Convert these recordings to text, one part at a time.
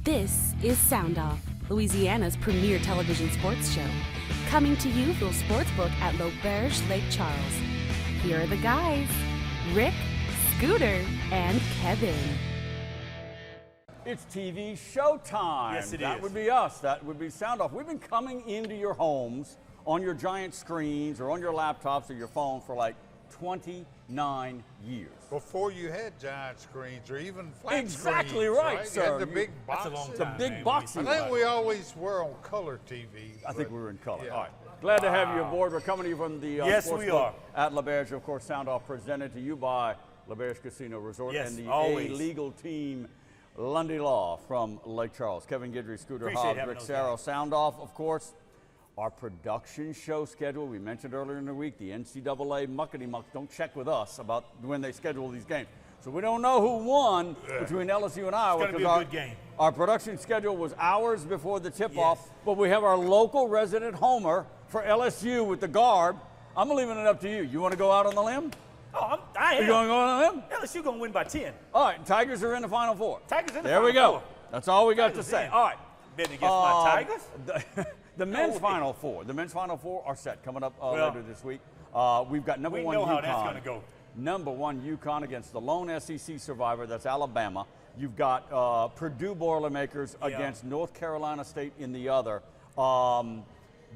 This is SoundOff, Louisiana's premier television sports show. Coming to you from Sportsbook at L'Auberge Lake Charles. Here are the guys, Rick, Scooter, and Kevin. It's TV showtime. Yes, it That is. would be us. That would be SoundOff. We've been coming into your homes on your giant screens or on your laptops or your phone for like 29 years. Before you had giant screens or even flat Exactly screens, right, sir. You had the big That's a boxes. long The time. big man. boxy I one. think we always were on color TV. I think we were in color. Yeah. All right. Glad to have you aboard. We're coming to you from the Yes, sports we book are. at L'Auberge. Of course, SoundOff presented to you by L'Auberge Casino Resort Yes, and the always. A-legal team, Lundy Law from Lake Charles. Kevin Guidry, Scooter Appreciate Hobbs, having Rick those Sarrow. SoundOff, of course. Our production show schedule, we mentioned earlier in the week, the NCAA muckety-mucks don't check with us about when they schedule these games. So we don't know who won between LSU and Iowa. It's gonna be a because good game. Our production schedule was hours before the tip-off, Yes. but we have our local resident homer for LSU with the garb. I'm leaving it up to you. You want to go out on the limb? Oh, I am. You going to go on the limb? LSU gonna win by 10. All right, Tigers are in the Final Four. Tigers in the There we Final go. Four. That's all we got to Tigers say. in. All right. Betting against my Tigers? The men's way. Final Four. The men's Final Four are set coming up Well, later this week. We've got number we one know UConn. how that's gonna go. Number one UConn against the lone SEC survivor. That's Alabama. You've got Purdue Boilermakers Yeah. against North Carolina State in the other.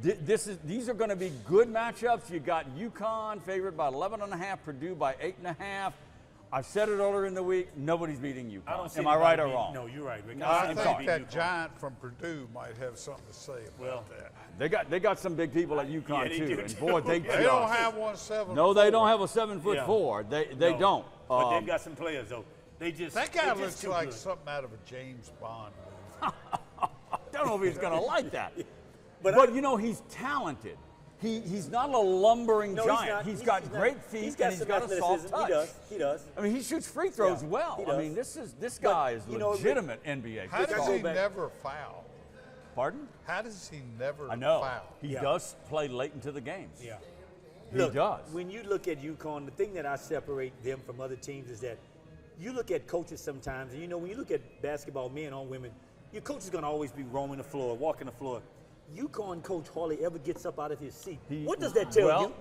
These are going to be good matchups. You got UConn favored by 11.5, Purdue by 8.5. I've said it earlier in the week. Nobody's beating UConn. I don't see Am I right or anybody wrong? No, you're right, Rick. No, I I don't I'm see think sorry. anybody that beating UConn. giant from Purdue might have something to say about Well, that. They got some big people at UConn Yeah, they too, do, and too. boy, they They don't have 1.7. No, they don't have a 7'4". Yeah. They No. don't. But they've got some players though. They just That guy they're just looks too like good. something out of a James Bond movie. Don't know if he's going to like that. But But you know, he's talented. He's not a lumbering No, he's giant. not. He's got not. great feet He's got and he's some got a soft athleticism. touch. He does. He does. I mean, he shoots free throws Yeah, well. he I does. mean, this guy is you know, legitimate NBA. How does go he back. never foul? Pardon? How does he never I know. foul? He Yeah. does play late into the games. Yeah. He Look, does. when you look at UConn, the thing that I separate them from other teams is that you look at coaches sometimes, and you know, when you look at basketball, men or women, your coach is going to always be roaming the floor, walking the floor. UConn coach hardly ever gets up out of his seat. What does that tell well, you?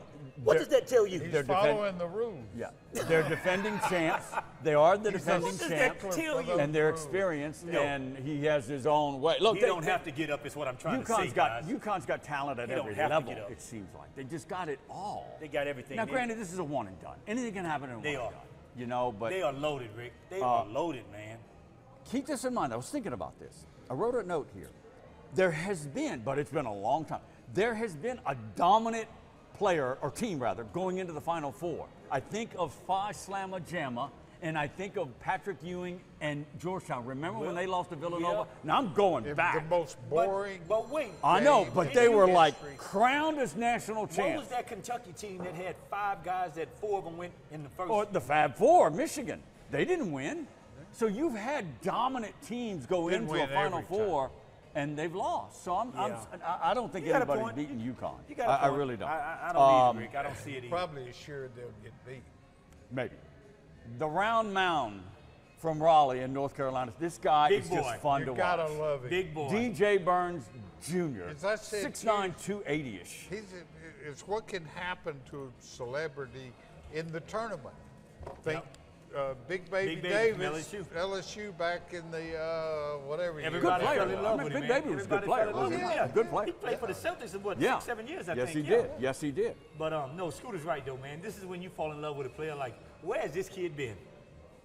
What does that tell you? He's They're following the rules. Yeah, they're defending champs. They are the defending What does that champs, tell you? and they're experienced, No. and he has his own way. Look, You don't have to get up, is what I'm trying to say, guys. UConn's got talent at You don't every have to level. get up. It seems like they just got it all. They got everything. Now, They- granted, this is a one and done. Anything can happen in a They one are. and done. You know, but They are loaded, Rick. They are loaded, man. keep this in mind. I was thinking about this. I wrote a note here. There has been, but it's been a long time, there has been a dominant player, or team rather, going into the Final Four. I think of Phi Slamma Jamma, and I think of Patrick Ewing and Georgetown. Remember when they lost to Villanova? yeah. Now I'm going It was back. the most boring. But wait. I know, game but in they were history. like crowned as national What was champs. that Kentucky team that had 5 guys that 4 of them went in the first? Or the Fab Four, Michigan. They didn't win. So you've had dominant teams go Didn't into a win Final every Four, and they've lost. So I don't think You got a anybody's point. beating UConn. You got a I point. really don't. I don't either, Rick. I don't see it either. Probably assured they'll get beat. Maybe. The Round Mound from Raleigh in North Carolina. This guy Big is boy. just fun You to gotta watch. love it. Big boy. DJ Burns Jr. As I said, 6'9", 280-ish. It's what can happen to a celebrity in the tournament. Think Big Baby Big Baby Davis, from LSU back in the whatever year. Everybody Good player. fell in love I mean, with Big him, man. Baby was a good Everybody player, fell in love wasn't with he? him. Yeah, good player. He played for the Celtics in what, Yeah. 6-7 years, I Yes, think. he did. Yes, he did. But no, Scooter's right though, man. This is when you fall in love with a player. Like, where has this kid been?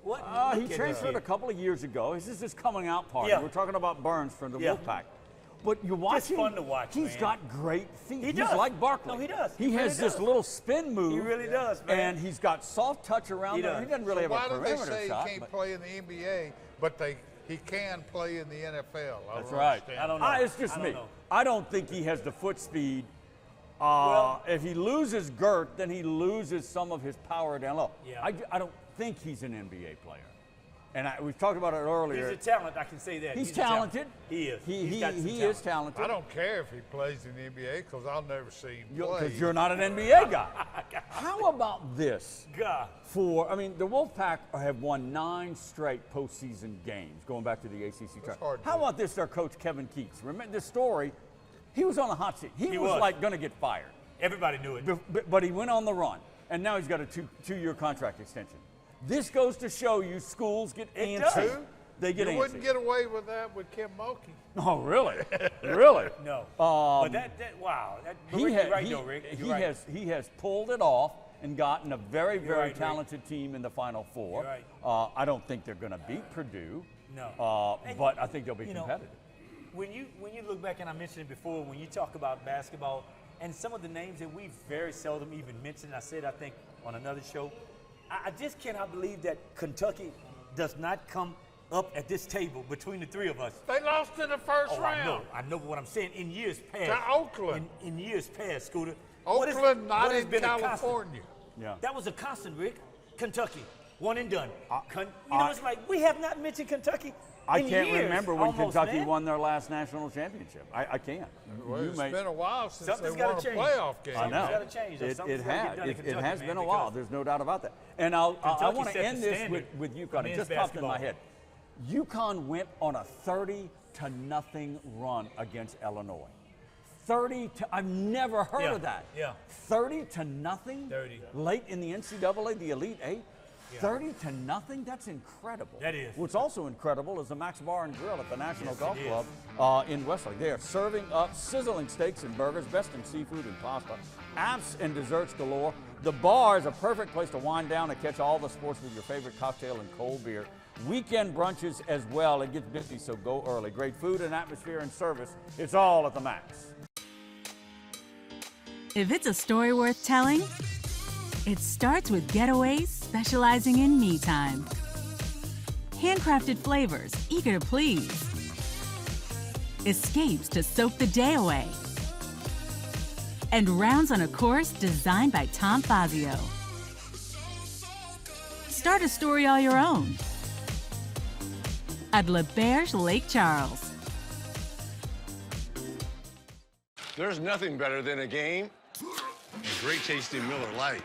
What? He Look at transferred a this kid. couple of years ago. This is his coming out party. Yeah. We're talking about Burns from the Yeah. Wolfpack. But you're watching. fun to watch, He's man. got great feet. He He's does. like Barkley. No, he does. He He has really this does. little spin move. He really does, man. And he's got soft touch around He there. does. He doesn't really So have why a do they perimeter say shot. he can't but- play in the NBA, but he can play in the NFL? I That's don't right. understand. I don't know. It's just I me. don't know. I don't think he has the foot speed. Well- If he loses Gert, then he loses some of his power down low. Yeah. I don't think he's an NBA player. And we've talked about it earlier. He's a talent, I can say that. He's talented. He is. He He is talented. I don't care if he plays in the NBA because I'll never see him play. Because you're not an NBA guy. How about this? God. The Wolfpack have won 9 straight postseason games, going back to the ACC tournament. How about this, their coach, Kevin Keats? Remember this story? He was on the hot seat. He was like going to get fired. Everybody knew it. But he went on the run, and now he's got a two-year contract extension. This goes to show you schools get antsy. They get antsy. You wouldn't get away with that with Kim Mulkey. Oh, really? Really? No. But wow. You're right, though, Rick. He has pulled it off and gotten a very talented team in the Final Four. You're right. I don't think they're going to beat Purdue. No. But I think they'll be competitive. When you look back, and I mentioned it before, when you talk about basketball and some of the names that we very seldom even mention, I think, on another show, I just cannot believe that Kentucky does not come up at this table between the three of us. They lost in the first round. I know, but what I'm saying, in years past. To Oakland. In years past, Scooter. Oakland, not in California. Yeah. That was a constant, Rick. Kentucky, one and done. It's like we have not mentioned Kentucky I in can't years, remember when almost, Kentucky man. won their last national championship. I can't. Well, it's been a while since Something's they won a gotta playoff game. I know. Something's gotta change. It Something's gotta get done in has. It Kentucky, has man, been a while. because There's no doubt about that. And I Kentucky want to set the end this standard with UConn. It men's just popped in my basketball. head. UConn went on a 30-0 run against Illinois. I've never heard of that. Yeah. 30-0. 30. Late in the NCAA, the Elite Eight. 30-0. That's incredible. That is. What's also incredible is the Max Bar and Grill at the National Golf it Club in Westlake. They are serving up sizzling steaks and burgers, best in seafood and pasta, apps and desserts galore. The bar is a perfect place to wind down and catch all the sports with your favorite cocktail and cold beer. Weekend brunches as well. It gets busy, so go early. Great food and atmosphere and service. It's all at the Max. If it's a story worth telling, it starts with Getaways specializing in me time. Handcrafted flavors, eager to please. Escapes to soak the day away. And rounds on a course designed by Tom Fazio. Start a story all your own at L'Auberge Lake Charles. There's nothing better than a game. A great tasting Miller Lite.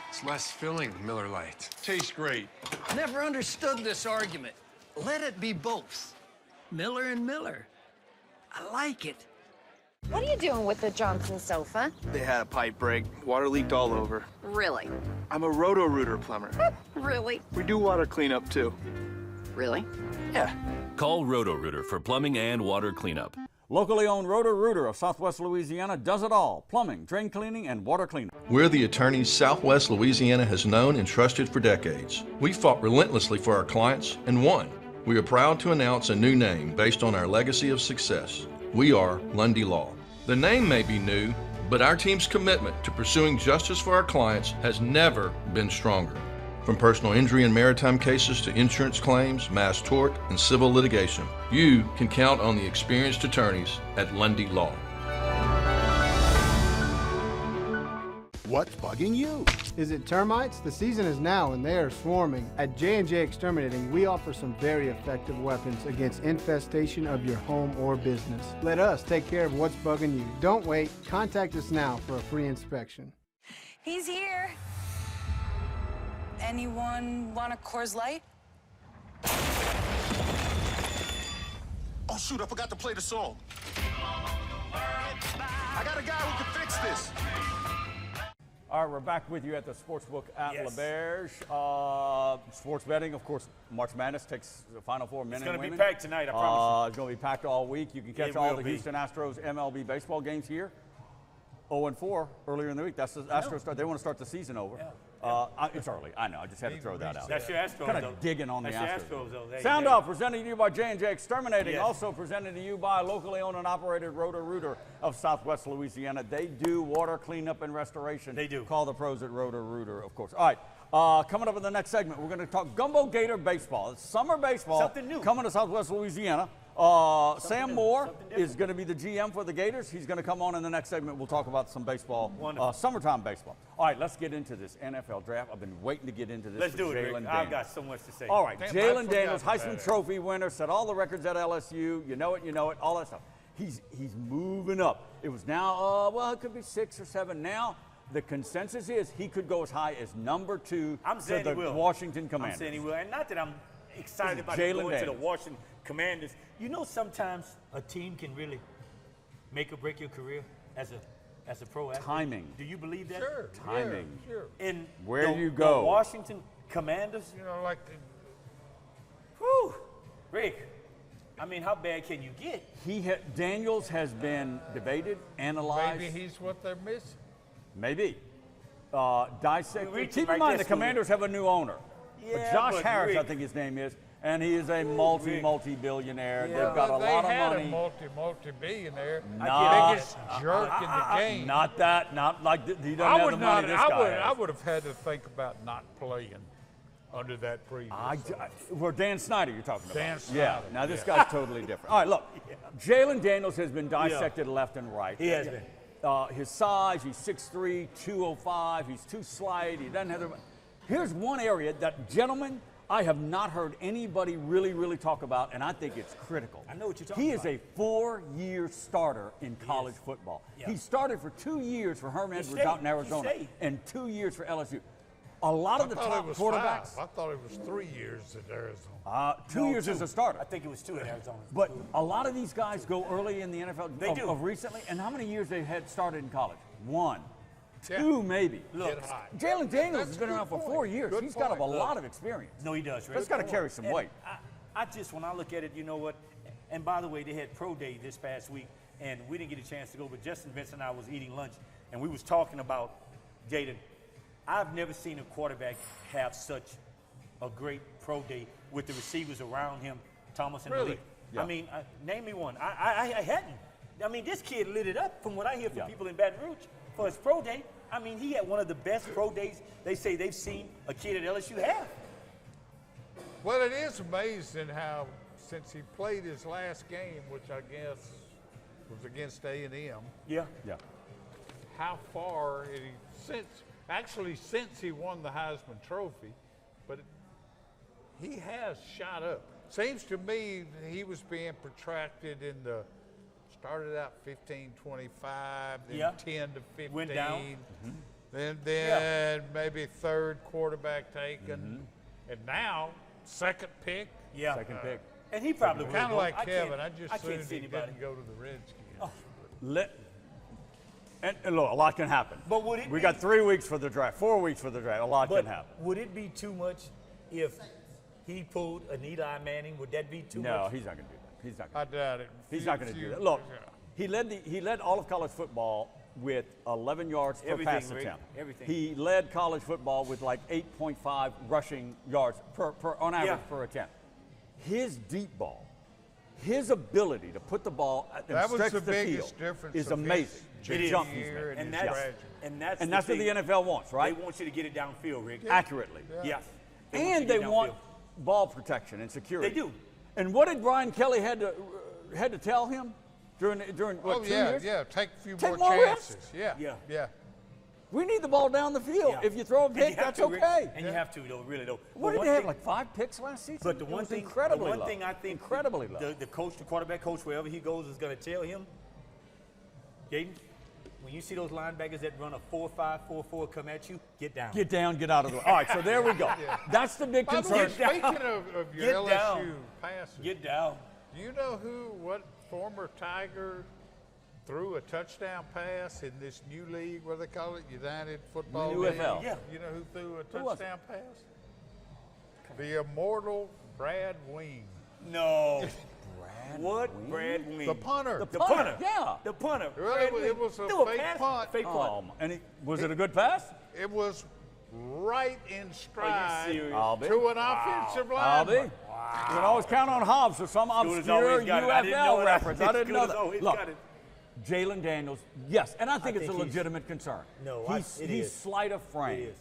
It's less filling than Miller Lite. Tastes great. Never understood this argument. Let it be both. Miller and Miller. I like it. What are you doing with the Johnson sofa? They had a pipe break. Water leaked all over. Really? I'm a Roto-Rooter plumber. Really? We do water cleanup, too. Really? Yeah. Call Roto-Rooter for plumbing and water cleanup. Locally owned Roto-Rooter of Southwest Louisiana does it all: plumbing, drain cleaning, and water cleanup. We're the attorneys Southwest Louisiana has known and trusted for decades. We fought relentlessly for our clients and won. We are proud to announce a new name based on our legacy of success. We are Lundy Law. The name may be new, but our team's commitment to pursuing justice for our clients has never been stronger. From personal injury and maritime cases to insurance claims, mass tort, and civil litigation, you can count on the experienced attorneys at Lundy Law. What's bugging you? Is it termites? The season is now and they are swarming. At J&J Exterminating, we offer some very effective weapons against infestation of your home or business. Let us take care of what's bugging you. Don't wait. Contact us now for a free inspection. He's here. Anyone want a Coors Light? Oh, shoot, I forgot to play the song. I got a guy who can fix this. All right, we're back with you at the Sportsbook at L'Auberge. Sports betting, of course, March Madness takes the Final Four men and women. It's going to be packed tonight, I promise you. It's going to be packed all week. You can catch all the Houston Astros MLB baseball games here. 0-4 earlier in the week. That's the Astros start. They want to start the season over. It's early. I know. I just had to throw that out. That's your Astros, Kind of digging on the Astros. Astros. SoundOff presented to you by J&J Exterminating. Also presented to you by locally owned and operated Roto-Rooter of Southwest Louisiana. They do water cleanup and restoration. They do. Call the pros at Roto-Rooter, of course. All right. Coming up in the next segment, we're going to talk Gumbo Gator baseball. It's summer baseball. Something new. Coming to Southwest Louisiana. Sam Moore is going to be the GM for the Gators. He's going to come on in the next segment. We'll talk about some baseball, summertime baseball. All right, let's get into this NFL draft. I've been waiting to get into this. Let's do it, Jalen Rick. Daniels. I've got so much to say. All right, Jalen Daniels, Heisman Trophy winner, set all the records at LSU. You know it, all that stuff. He's moving up. It was now, it could be 6 or 7 now. The consensus is he could go as high as number 2 to the Washington Commanders. I'm saying he will. And not that I'm excited about him going to the Washington Commanders. You know, sometimes a team can really make or break your career as a pro athlete. Timing. Do you believe that? Sure. Timing. Yeah, sure. In where you go. The Washington Commanders. You know, like Whew. Rick, I mean, how bad can you get? Daniels has been debated, analyzed. maybe he's what they're missing. Maybe. Dissect. Keep in right mind there, the Commanders have a new owner. Yeah, Josh but Harris, Rick, I think his name is, and he is a multi-billionaire. Yeah, They've got a lot of money. They had a multi-billionaire. Biggest jerk in the game. Not like he doesn't have the money this guy has. I would have had to think about not playing under that previous. Well, Dan Snyder you're talking about. Dan Snyder. Yeah, now this guy's totally different. All right, look, Jalen Daniels has been dissected left and right. He has been. His size, he's 6'3", 205, he's too slight, he doesn't have the... Here's one area that, gentlemen, I have not heard anybody really talk about, and I think it's critical. I know what you're talking He about. is a 4-year starter in college football. Yeah. He started for 2 years for Herm Edwards out in Arizona and 2 years for LSU. A lot of the top quarterbacks. I thought it was 3 years at Arizona. 2 years as a starter. I think it was 2 at Arizona. But a lot of these guys go early in the NFL They do. of recently. And how many years they had started in college? 1, Yeah. 2 maybe. Look, Jalen Daniels That's has been a around good for point. 4 years. Good He's got a point. lot of experience. No, he does, Rick. He's got to carry some And weight. I just, when I look at it, you know what? And by the way, they had pro day this past week, and we didn't get a chance to go, but Justin Vince and I was eating lunch, and we was talking about Jaden. I've never seen a quarterback have such a great pro day with the receivers around him, Thomas and Malik. Yeah. I mean, name me one. I hadn't. I mean, this kid lit it up from what I hear from people in Baton Rouge for his pro day. I mean, he had one of the best pro days they say they've seen a kid at LSU have. Well, it is amazing how, since he played his last game, which I guess was against A&M. Yeah. How far since he won the Heisman Trophy, but he has shot up. Seems to me he was being protracted in started out 15-25, then 10 to 15. Went down. Then maybe third quarterback taken, and now second pick. Yeah. Second pick. And he probably would Kind go. of like I Kevin. can't- I just I can't assumed see he anybody. didn't go to the Redskins. And look, a lot can happen. But would it we be- got 3 weeks for the draft, 4 weeks for the draft. A lot But can happen. would it be too much if he pulled an Eli Manning? Would that be too No, much? he's not going to do that. He's not. I doubt it. He's not going to do that. Look, he led all of college football with 11 yards per Everything, pass Rick. attempt. Everything. He led college football with like 8.5 rushing yards on average per attempt. His deep ball, his ability to put the ball That and was stretch the the biggest field difference is of his amazing. It is. Jump he's made. year And his that's graduate. and that's what the NFL wants, right? They want you to get it downfield, Rick. Accurately. Yes. And they want ball protection and security. They do. And what did Brian Kelly had to tell him during what, 2 years? Take a few Take more more chances. risks. Yeah. We need the ball down the field. Yeah. If you throw a And you pick, have that's to, Rick. okay. And you have to, though, really, though. What But did one they have, thing- like 5 picks last season? But the It one was thing, incredibly the one low. thing I think incredibly low. the coach, the quarterback coach, wherever he goes, is going to tell him, Jaden, when you see those linebackers that run a 4-5, 4-4 come at you, get down. Get down, get out of the way. All right, so there we go. That's the big By the way, concern. speaking of your Get LSU down. passes, Get down. do you know what former Tiger threw a touchdown pass in this new league, what do they call it, United Football League? UFL. Yeah. You know who threw a Who was it? touchdown pass? The immortal Brad Wing. No. Brad Wing? The punter. The punter. Yeah. The punter. Well, Brad it Wing. was a Threw fake pass? punt. Fake punt. And was it a good pass? It was right in stride serious? I'll be. to an offensive I'll be. lineman. You can always count on Hobbs for some School has obscure always got it. I didn't know UFL that. reference. I didn't School know has that. always Look, got it. Jalen Daniels, yes, and I think it's a think he's- legitimate concern. No, he's it he's is. slight of frame. It is.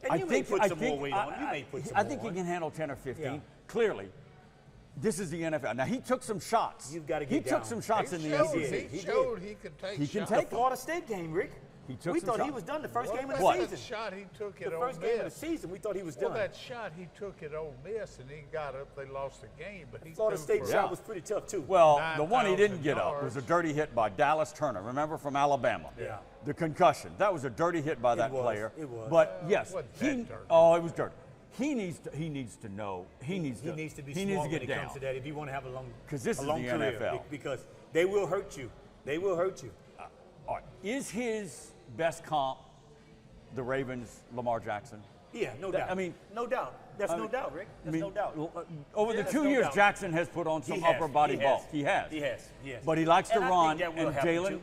And you may put some more weight on. You may put some I more think he on. can handle 10 or 15. Yeah. Clearly, this is the NFL. Now, he took some shots. You've got to He get down. took some shots He in the showed- SEC. He showed he could take He can shots. take The Florida State game, Rick. He took we some thought he shots. was done the first game of the What season. shot he took The at Ole first game of the Miss. season, we thought he was Well, done. that shot he took at Ole Miss, and he got up. They lost the game, but he Florida threw State for shot was pretty tough too. Well, the one he 9,000 didn't get up was a yards. dirty hit by Dallas Turner. Remember, from Alabama? Yeah. The concussion. That was a dirty hit by that was. player. It was. But yes, wasn't he. that dirty. Oh, it was dirty. He needs to know. He needs to be He smart needs to when get it down. comes to that if you want to have a long, 'Cause this a is long the career. NFL. Because they will hurt you. They will hurt you. All right. Is his best comp the Ravens' Lamar Jackson? Yeah, no doubt. I mean, no doubt. That's I no mean- doubt, Rick. That's I mean, no doubt. Over Yeah, the that's 2 no years, doubt. Jackson has put on some He has. upper body He bulk. has. He has. He has. He has. But he likes to And I run, think that will and happen, Jalen, too.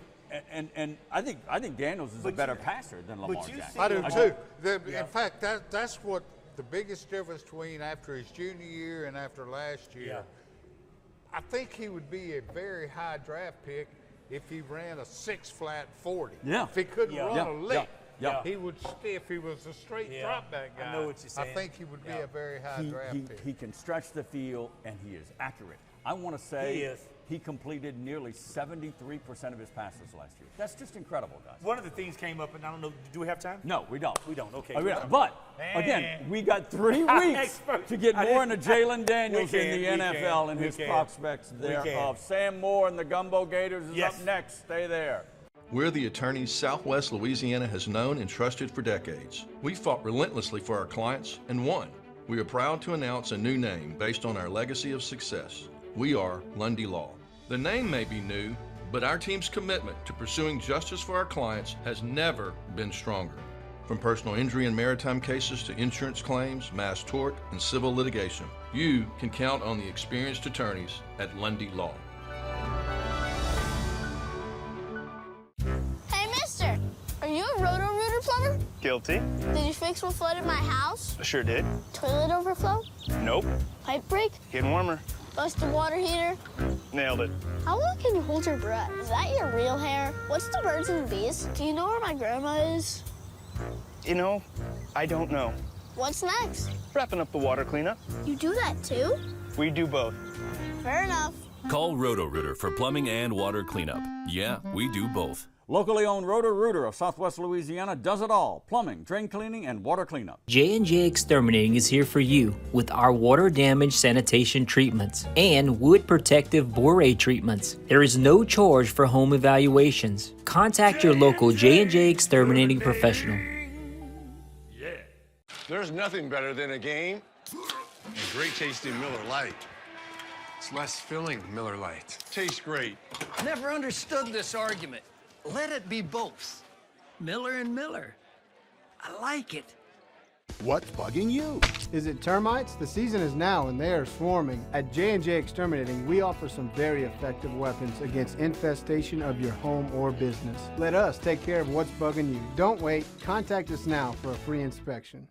and I think Daniels is a But better you- passer than Lamar you Jackson. see- I do I too. Yeah. In fact, that's what the biggest difference between after his junior year and after last year. Yeah. I think he would be a very high draft pick if he ran a 6-flat 40. Yeah. If he couldn't Yeah. run Yeah. a lick, Yeah. he would. If he was a straight Yeah. drop back guy, I know what you're saying. I think he would be Yeah. a very high draft pick. He can stretch the field, and he is accurate. I want to say He is. he completed nearly 73% of his passes last year. That's just incredible, guys. One of the things came up, and I don't know. Do we have time? No, we don't. We don't. Okay. Oh, we don't. But again, we got 3 weeks Expert. to get I more didn't- into Jalen Daniels We in the can, we NFL can, and we his can. prospects We can. thereof. Sam Moore and the Gumbo Gators is Yes. up next. Stay there. We're the attorneys Southwest Louisiana has known and trusted for decades. We fought relentlessly for our clients and won. We are proud to announce a new name based on our legacy of success. We are Lundy Law. The name may be new, but our team's commitment to pursuing justice for our clients has never been stronger. From personal injury and maritime cases to insurance claims, mass tort, and civil litigation, you can count on the experienced attorneys at Lundy Law. Hey, mister, are you a Roto-Rooter plumber? Guilty. Did you fix what flooded my house? Sure did. Toilet overflow? Nope. Pipe break? Getting warmer. Busted water heater? Nailed it. How long can you hold your breath? Is that your real hair? What's the birds and the bees? Do you know where my grandma is? You know, I don't know. What's next? Wrapping up the water cleanup. You do that too? We do both. Fair enough. Call Roto-Rooter for plumbing and water cleanup. Yeah, we do both. Locally owned Roto-Rooter of Southwest Louisiana does it all: plumbing, drain cleaning, and water cleanup. J&J Exterminating is here for you with our water damage sanitation treatments and wood protective borate treatments. There is no charge for home evaluations. Contact your local J&J Exterminating professional. There's nothing better than a game and great tasting Miller Lite. It's less filling, Miller Lite. Tastes great. Never understood this argument. Let it be both. Miller and Miller. I like it. What's bugging you? Is it termites? The season is now and they are swarming. At J&J Exterminating, we offer some very effective weapons against infestation of your home or business. Let us take care of what's bugging you. Don't wait. Contact us now for a free inspection.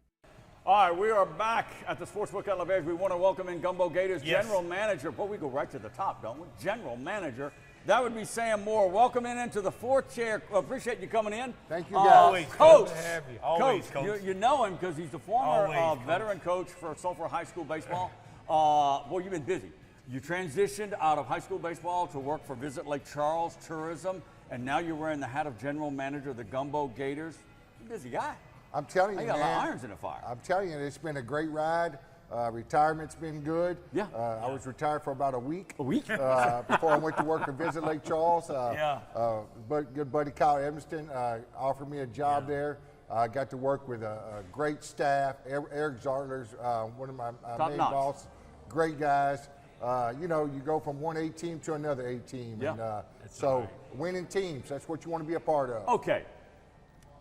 All right, we are back at the Sportsbook Elevators. We want to welcome in Gumbo Gators Yes. General Manager. Well, we go right to the top, don't we? General Manager. That would be Sam Moore. Welcome into the fourth chair. Appreciate you coming in. Thank you, guys. Always, Coach. Good to have you. Always, Coach. You know him because he's the former Always, Coach. veteran coach for Sulphur High School baseball. Well, you've been busy. You transitioned out of high school baseball to work for Visit Lake Charles Tourism, and now you're wearing the hat of General Manager of the Gumbo Gators. You're a busy guy. I'm telling you, You got a man. lot of irons in the fire. I'm telling you, it's been a great ride. Retirement's been good. Yeah. I was retired for about a week. A week? Before I went to work at Visit Lake Charles. But good buddy Kyle Evanston offered me a job there. I got to work with a great staff. Eric Zartler's one of my main notch. boss. Great guys. You know, you go from one A team to another A team. Yeah. And, so winning teams, that's what you want to be a part of. Okay.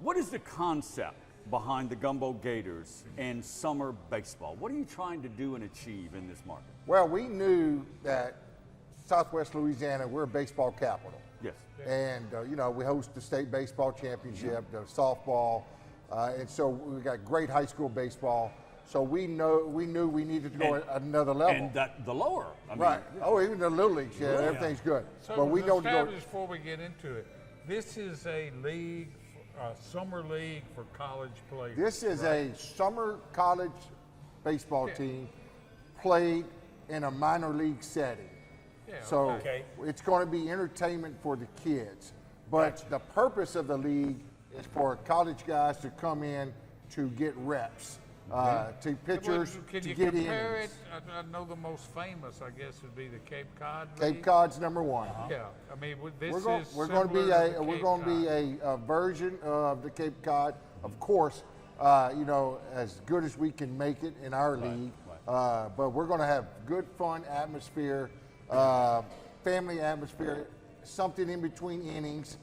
What is the concept behind the Gumbo Gators and summer baseball? What are you trying to do and achieve in this market? Well, we knew that Southwest Louisiana, we're a baseball capital. Yes. And, you know, we host the state baseball championship, the softball, and so we got great high school baseball. So we knew we needed to go at another level. And that the lower. I mean, right. Oh, even the little leagues, everything's good. So but we know to go. before we get into it, this is a league summer league for college players. This is a summer college baseball team played in a minor league setting. Yeah, So it's going to be entertainment for the kids. But the purpose of the league is for college guys to come in to get reps, to pitchers Can to you get compare innings. it? I know the most famous, I guess, would be the Cape Cod Cape League. Cod's number one. Yeah, I mean, this We're going to be a version of the Cape Cod, of course. As good as we can make it in our league, but we're going to have good, fun atmosphere, family atmosphere, something in between innings.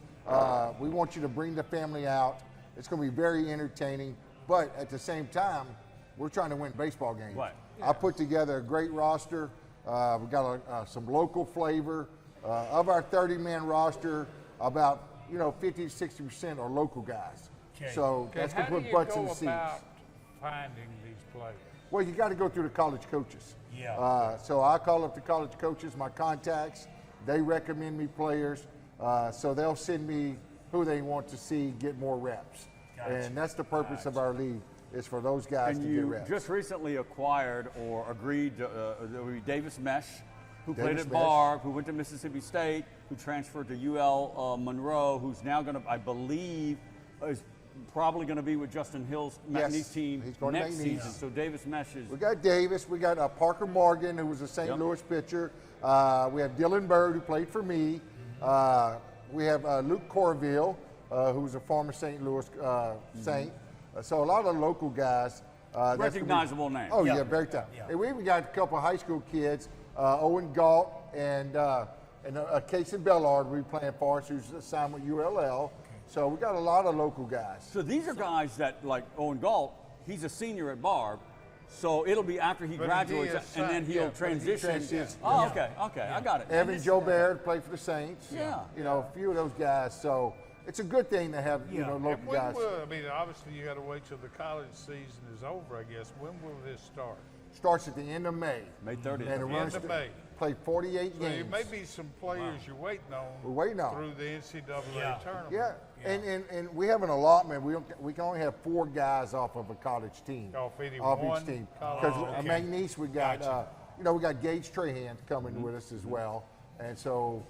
We want you to bring the family out. It's going to be very entertaining, but at the same time, we're trying to win baseball games. Right. I put together a great roster. We've got some local flavor. Of our 30-man roster, about 50 to 60% are local guys. So that's going to put butts in the seats. How do you go about finding these players? Well, you got to go through the college coaches. So I call up the college coaches, my contacts. They recommend me players. So they'll send me who they want to see get more reps. And that's the purpose of our league, is for those guys to get reps. And you just recently acquired or agreed Davis Mesh, who played at Mesh. Barb, who went to Mississippi State, who transferred to UL Monroe, who's now going to, I believe, is probably going to be with Justin Hill's McNeese team next season. So Davis Mesh is. We got Davis. We got Parker Morgan, who was a St. Louis pitcher. We have Dylan Bird, who played for me. We have Luke Corville, who's a former St. Louis Saint. So a lot of local guys. Recognizable names. Oh, yeah, very tough. And we even got a couple of high school kids, Owen Galt and Casey Bellard we playing for us, who's signed with ULL. So we got a lot of local guys. So these are guys that, like Owen Galt, he's a senior at Barb, so it'll be after he graduates and then he'll transition. Oh, okay, I got it. Evan Joe Baird played for the Saints. Yeah. A few of those guys. So it's a good thing to have local guys. I mean, obviously you got to wait till the college season is over, I guess. When will this start? Starts at the end of May. May 30th. And it runs end of May. Play 48 games. There may be some players you're waiting on. We're waiting on through the NCAA tournament. Yeah. And we have an allotment. We can only have 4 guys off of a college team. Off each team. Because McNeese, we got we got Gage Trahan coming with us as well, and so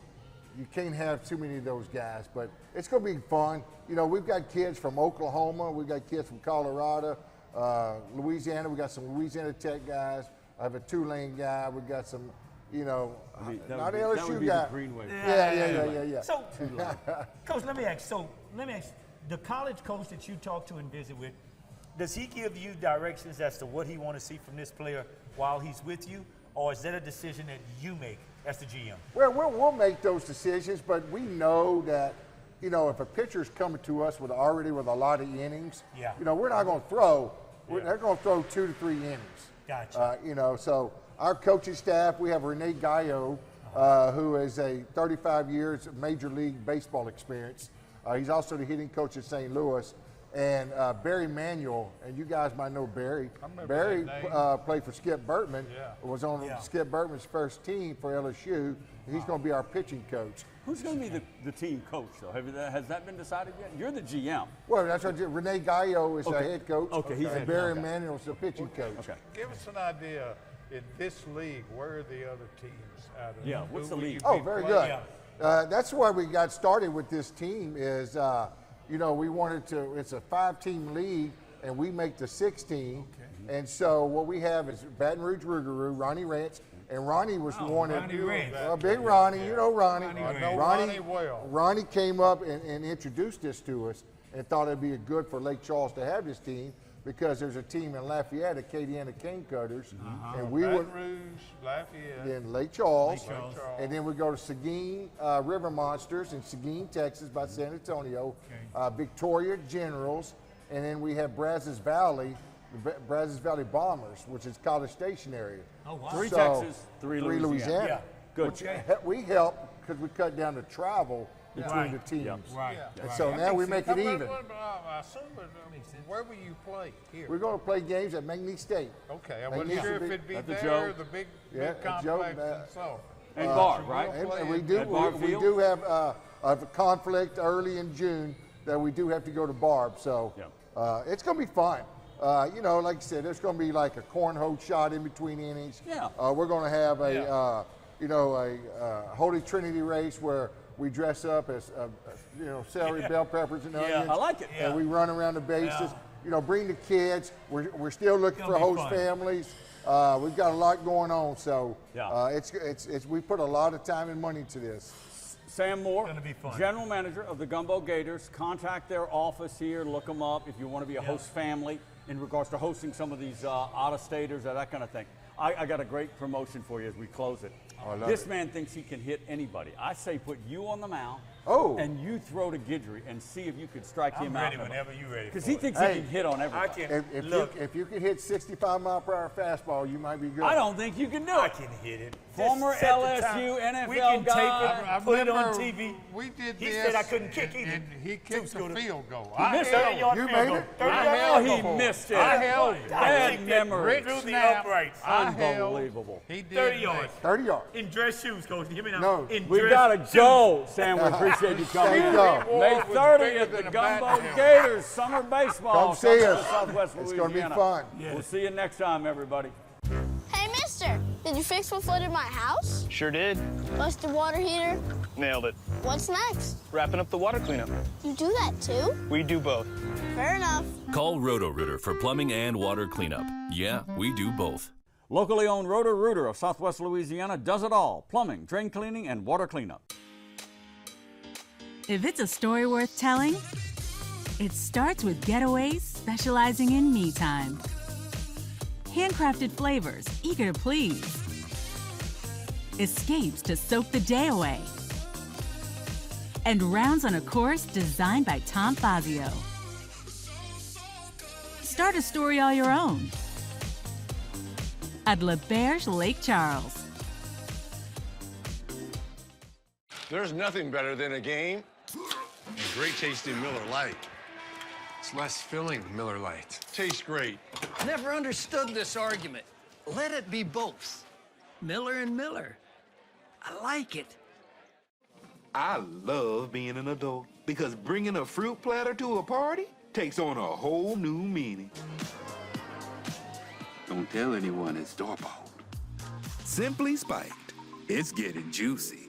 you can't have too many of those guys. But it's going to be fun. We've got kids from Oklahoma. We've got kids from Colorado, Louisiana. We got some Louisiana Tech guys. I have a Tulane guy. We got some. Not LSU guy. Yeah. So, Coach, let me ask. The college coach that you talk to and visit with, does he give you directions as to what he want to see from this player while he's with you, or is that a decision that you make as the GM? Well, we'll make those decisions, but we know that if a pitcher's coming to us already with a lot of innings, we're not going to throw. They're going to throw 2 to 3 innings. Gotcha. So our coaching staff, we have Renee Gallo, who is a 35 years Major League Baseball experience. He's also the hitting coach at St. Louis. And Barry Manuel, and you guys might know Barry. Barry played for Skip Bertman, was on Skip Bertman's first team for LSU. He's going to be our pitching coach. Who's going to be the team coach, though? Has that been decided yet? You're the GM. Well, that's what Renee Gallo is the head coach. Okay, he's and Barry Manuel's the pitching coach. Okay. Give us an idea, in this league, where are the other teams out of? Yeah, what's the league? Oh, very good. That's why we got started with this team is, we wanted to, it's a 5-team league, and we make the 6th team. Okay. And so what we have is Baton Rouge Rougarou, Ronnie Rance, and Ronnie was wanted. Big Ronnie, you know Ronnie. I know Ronnie well. Ronnie came up and introduced this to us and thought it'd be good for Lake Charles to have this team because there's a team in Lafayette, Acadiana Cane Cutters, and we Baton Rouge, Lafayette, then Lake Charles, and then we go to Seguin River Monsters in Seguin, Texas, by San Antonio, Victoria Generals, and then we have Brazos Valley Bombers, which is College Station area. Oh, wow. 3 Texas, 3 Louisiana. Yeah. Good. Which we help because we cut down the travel between the teams. Right. And so now we make it even. I assume, where will you play here? We're going to play games at McNeese State. Okay, I wasn't sure if it'd be there or the big complex and so. And Barb, right? And we do have a conflict early in June that we do have to go to Barb. So it's going to be fun. You know, like I said, there's going to be like a cornhole shot in between innings. Yeah. We're going to have a, you know, a Holy Trinity race where we dress up as, you know, celery, bell peppers, and onions. I like it. And we run around the bases. You know, bring the kids. We're still looking for host families. We've got a lot going on, so we put a lot of time and money into this. Sam Moore, General Manager of the Gumbo Gators. Contact their office here. Look them up if you want to be a host family in regards to hosting some of these out-of-staters or that kind of thing. I got a great promotion for you as we close it. This man thinks he can hit anybody. I say put you on the mound and you throw to Guidry and see if you could strike him out. I'm ready whenever you're ready. Because he thinks he can hit on everybody. If you can hit 65-mile-per-hour fastball, you might be good. I don't think you can do it. I can hit it. Former LSU, NFL we can guy. tape it, put it on TV. We did he this. He said I couldn't kick either. And he kicked a field goal. He missed it. You made it? He missed it. I held it. Bad memory. Through the uprights. Unbelievable. He did 30 yards. 30 yards. In dress shoes, Coach. Hear me now. No. We got to go, Sam. We appreciate you coming in. May 30th, the Gumbo Gators Summer Baseball. Come see us. Southwest It's Louisiana. going to be fun. We'll see you next time, everybody. Hey, mister, did you fix what flooded my house? Sure did. Bust the water heater? Nailed it. What's next? Wrapping up the water cleanup. You do that too? We do both. Fair enough. Call Roto-Rooter for plumbing and water cleanup. Yeah, we do both. Locally owned Roto-Rooter of Southwest Louisiana does it all. Plumbing, drain cleaning, and water cleanup. If it's a story worth telling, it starts with Getaways specializing in me time. Handcrafted flavors, eager to please. Escapes to soak the day away. And rounds on a course designed by Tom Fazio. Start a story all your own at L'Auberge Lake Charles. There's nothing better than a game. A great tasting Miller Lite. It's less filling, Miller Lite. Tastes great. Never understood this argument. Let it be both. Miller and Miller. I like it. I love being an adult because bringing a fruit platter to a party takes on a whole new meaning. Don't tell anyone it's store-bought. Simply Spiked. It's getting juicy.